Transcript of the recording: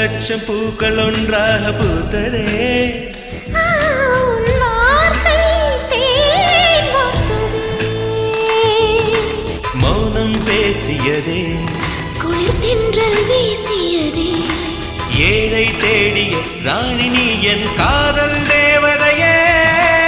லட்சம் பூக்கள் ஒன்றாக பூத்ததே மௌனம் பேசியதே குளிர் தென்றல் வீசியதே ஏழை தேடிய ராணி நீ என்